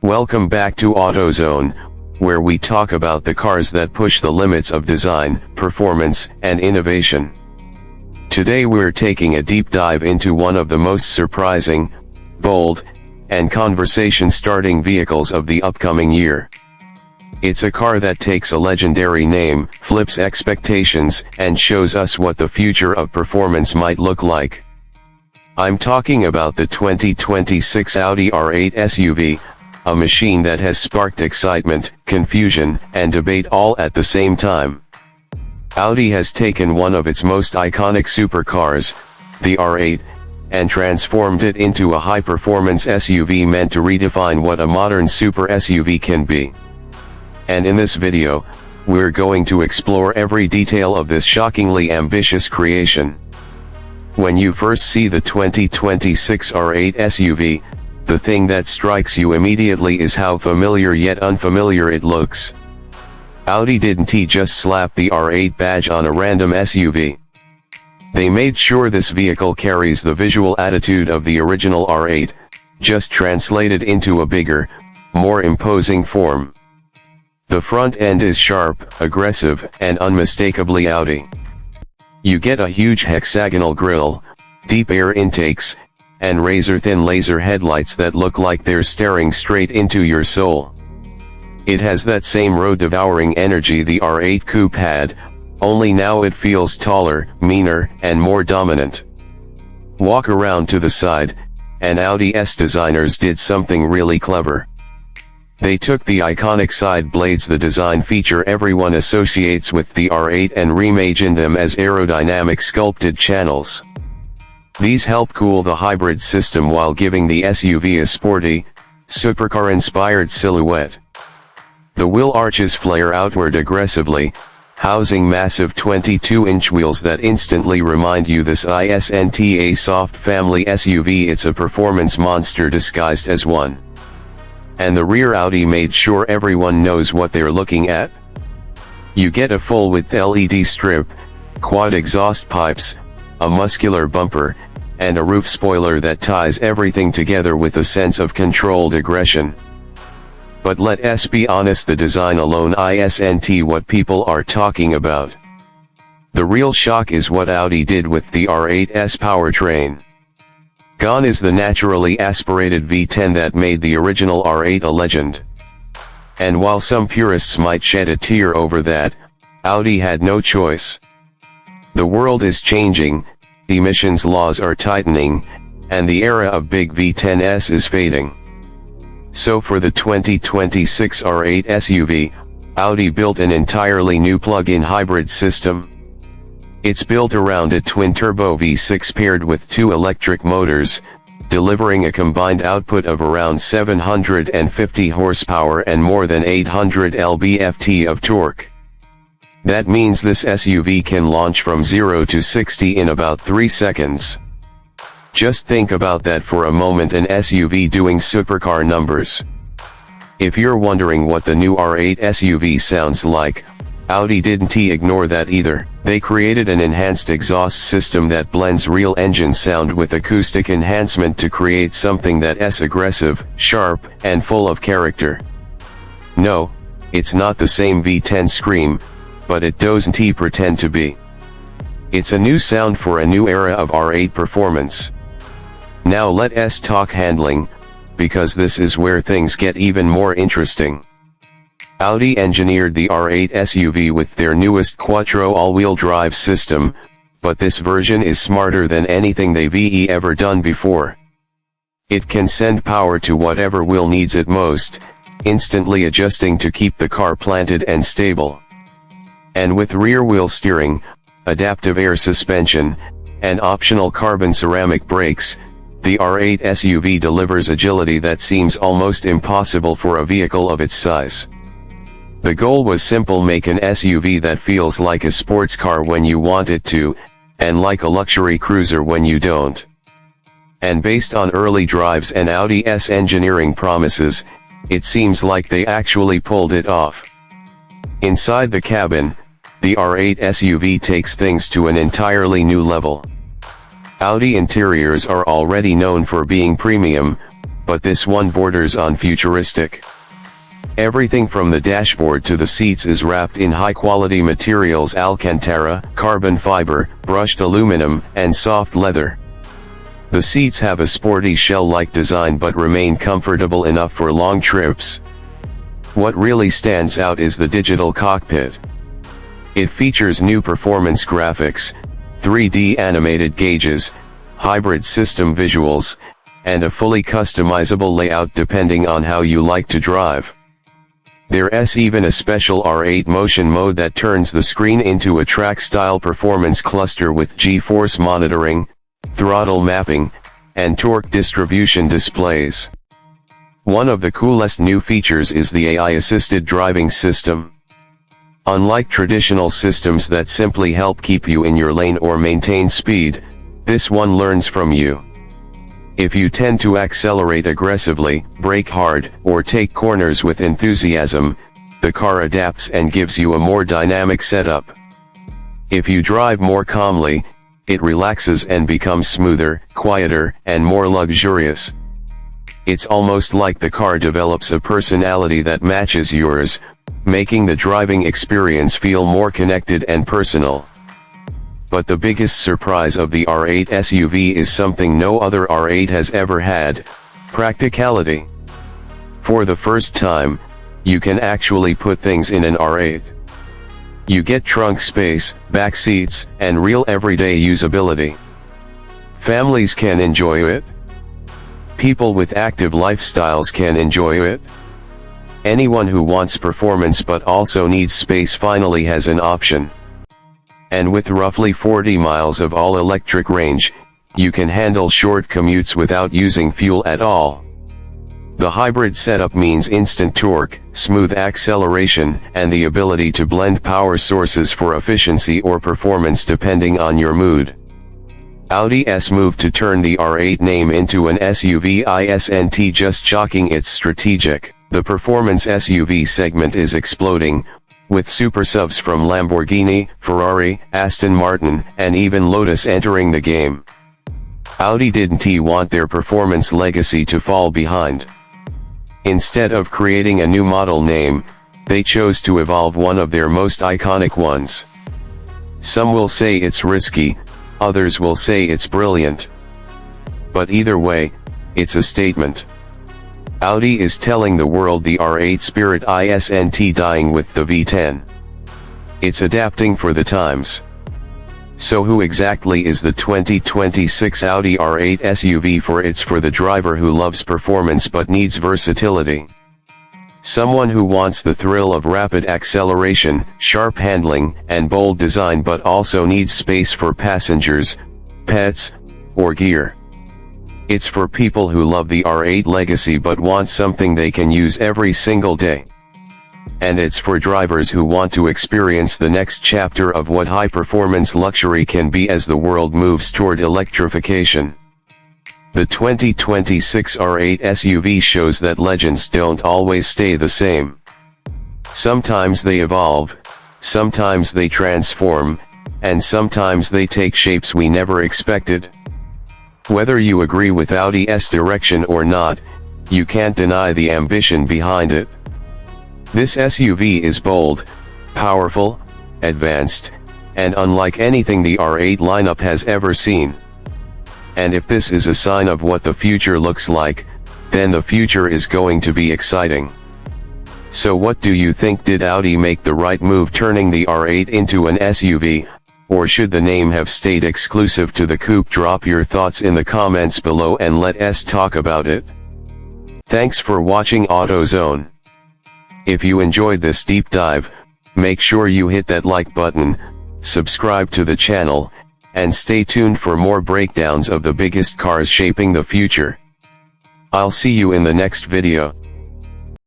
Welcome back to AutoZone, where we talk about the cars that push the limits of design, performance, and innovation. Today we're taking a deep dive into one of the most surprising, bold, and conversation-starting vehicles of the upcoming year. It's a car that takes a legendary name, flips expectations, and shows us what the future of performance might look like. I'm talking about the 2026 Audi R8 SUV, a machine that has sparked excitement, confusion, and debate all at the same time. Audi has taken one of its most iconic supercars, the R8, and transformed it into a high-performance SUV meant to redefine what a modern super SUV can be. And in this video, we're going to explore every detail of this shockingly ambitious creation. When you first see the 2026 R8 SUV, the thing that strikes you immediately is how familiar yet unfamiliar it looks. Audi didn't just slap the R8 badge on a random SUV. They made sure this vehicle carries the visual attitude of the original R8, just translated into a bigger, more imposing form. The front end is sharp, aggressive, and unmistakably Audi. You get a huge hexagonal grille, deep air intakes, and razor-thin laser headlights that look like they're staring straight into your soul. It has that same road-devouring energy the R8 Coupe had, only now it feels taller, meaner, and more dominant. Walk around to the side, and Audi's designers did something really clever. They took the iconic side blades, the design feature everyone associates with the R8, and reimagined them as aerodynamic sculpted channels. These help cool the hybrid system while giving the SUV a sporty, supercar-inspired silhouette. The wheel arches flare outward aggressively, housing massive 22-inch wheels that instantly remind you this isn't a soft family SUV, it's a performance monster disguised as one. And the rear, Audi made sure everyone knows what they're looking at. You get a full-width LED strip, quad exhaust pipes, a muscular bumper, and a roof spoiler that ties everything together with a sense of controlled aggression. But let's be honest, the design alone isn't what people are talking about. The real shock is what Audi did with the R8's powertrain. Gone is the naturally aspirated V10 that made the original R8 a legend. And while some purists might shed a tear over that, Audi had no choice. The world is changing, emissions laws are tightening, and the era of big V10s is fading. So for the 2026 R8 SUV, Audi built an entirely new plug-in hybrid system. It's built around a twin-turbo V6 paired with two electric motors, delivering a combined output of around 750 horsepower and more than 800 lb-ft of torque. That means this SUV can launch from 0 to 60 in about 3 seconds. Just think about that for a moment, an SUV doing supercar numbers. If you're wondering what the new R8 SUV sounds like, Audi didn't ignore that either. They created an enhanced exhaust system that blends real engine sound with acoustic enhancement to create something that's aggressive, sharp, and full of character. No, it's not the same V10 scream, but it doesn't pretend to be. It's a new sound for a new era of R8 performance. Now let's talk handling, because this is where things get even more interesting. Audi engineered the R8 SUV with their newest Quattro all-wheel drive system, but this version is smarter than anything they've ever done before. It can send power to whatever wheel needs it most, instantly adjusting to keep the car planted and stable. And with rear-wheel steering, adaptive air suspension, and optional carbon ceramic brakes, the R8 SUV delivers agility that seems almost impossible for a vehicle of its size. The goal was simple: make an SUV that feels like a sports car when you want it to, and like a luxury cruiser when you don't. And based on early drives and Audi's engineering promises, it seems like they actually pulled it off. Inside the cabin, the R8 SUV takes things to an entirely new level. Audi interiors are already known for being premium, but this one borders on futuristic. Everything from the dashboard to the seats is wrapped in high-quality materials: Alcantara, carbon fiber, brushed aluminum, and soft leather. The seats have a sporty shell-like design but remain comfortable enough for long trips. What really stands out is the digital cockpit. It features new performance graphics, 3D animated gauges, hybrid system visuals, and a fully customizable layout depending on how you like to drive. There's even a special R8 motion mode that turns the screen into a track-style performance cluster with G-force monitoring, throttle mapping, and torque distribution displays. One of the coolest new features is the AI-assisted driving system. Unlike traditional systems that simply help keep you in your lane or maintain speed, this one learns from you. If you tend to accelerate aggressively, brake hard, or take corners with enthusiasm, the car adapts and gives you a more dynamic setup. If you drive more calmly, it relaxes and becomes smoother, quieter, and more luxurious. It's almost like the car develops a personality that matches yours, making the driving experience feel more connected and personal. But the biggest surprise of the R8 SUV is something no other R8 has ever had: practicality. For the first time, you can actually put things in an R8. You get trunk space, back seats, and real everyday usability. Families can enjoy it. People with active lifestyles can enjoy it. Anyone who wants performance but also needs space finally has an option. And with roughly 40 miles of all-electric range, you can handle short commutes without using fuel at all. The hybrid setup means instant torque, smooth acceleration, and the ability to blend power sources for efficiency or performance depending on your mood. Audi's move to turn the R8 name into an SUV isn't just shocking, it's strategic. The performance SUV segment is exploding, with super subs from Lamborghini, Ferrari, Aston Martin, and even Lotus entering the game. Audi didn't want their performance legacy to fall behind. Instead of creating a new model name, they chose to evolve one of their most iconic ones. Some will say it's risky, others will say it's brilliant. But either way, it's a statement. Audi is telling the world the R8 spirit isn't dying with the V10. It's adapting for the times. So who exactly is the 2026 Audi R8 SUV for? It's for the driver who loves performance but needs versatility. Someone who wants the thrill of rapid acceleration, sharp handling, and bold design but also needs space for passengers, pets, or gear. It's for people who love the R8 legacy but want something they can use every single day. And it's for drivers who want to experience the next chapter of what high-performance luxury can be as the world moves toward electrification. The 2026 R8 SUV shows that legends don't always stay the same. Sometimes they evolve, sometimes they transform, and sometimes they take shapes we never expected. Whether you agree with Audi's direction or not, you can't deny the ambition behind it. This SUV is bold, powerful, advanced, and unlike anything the R8 lineup has ever seen. And if this is a sign of what the future looks like, then the future is going to be exciting. So what do you think? Did Audi make the right move turning the R8 into an SUV? Or should the name have stayed exclusive to the coupe? Drop your thoughts in the comments below and let us talk about it. Thanks for watching AutoZone. If you enjoyed this deep dive, make sure you hit that like button, subscribe to the channel, and stay tuned for more breakdowns of the biggest cars shaping the future. I'll see you in the next video.